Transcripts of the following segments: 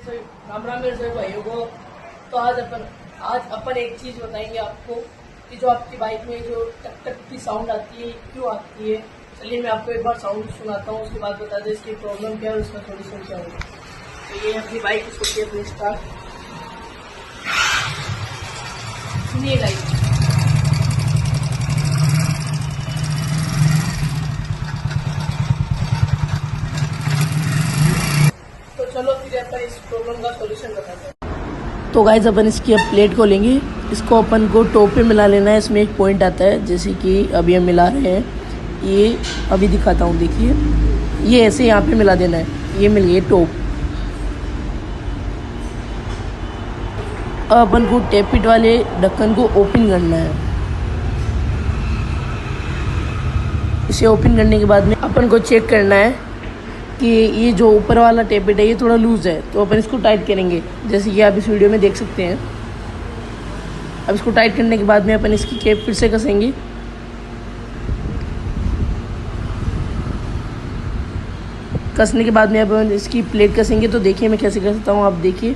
तो राम राम मेरे सभी भाइयों को। तो आज अपन एक चीज बताएंगे आपको कि जो आपकी बाइक में जो टक टक की साउंड आती है क्यों आती है। चलिए मैं आपको एक बार साउंड सुनाता हूँ, उसके बाद बता दें इसकी प्रॉब्लम क्या है और उसका सोल्यूशन क्या होगा। तो ये अपनी बाइक इसको अपनी स्टार्ट सुनिए गाइस। तो चलो फिर अपन इस प्रॉब्लम का सोल्यूशन बताते हैं। तो गाइस अपन इसकी अब प्लेट को लेंगे, इसको अपन को टॉप पे मिला लेना है। इसमें एक पॉइंट आता है, जैसे कि अभी हम मिला रहे हैं, ये अभी दिखाता हूँ। देखिए ये ऐसे यहाँ पे मिला देना है, ये मिल गई टॉप। अब अपन को टेपिट वाले ढक्कन को ओपन करना है। इसे ओपन करने के बाद में अपन को चेक करना है कि ये जो ऊपर वाला टेपिट है ये थोड़ा लूज़ है, तो अपन इसको टाइट करेंगे, जैसे कि आप इस वीडियो में देख सकते हैं। अब इसको टाइट करने के बाद में अपन इसकी कैप फिर से कसेंगे। कसने के बाद में अपन इसकी प्लेट कसेंगे। तो देखिए मैं कैसे कसता हूँ, आप देखिए।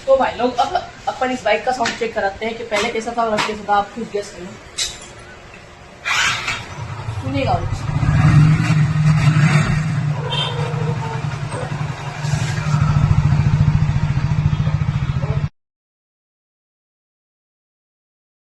तो भाई लोग अब अपन इस बाइक का साउंड चेक कराते हैं कि पहले कैसा था और अब कैसा था। आप खुद गेस करें, सुनिएगा।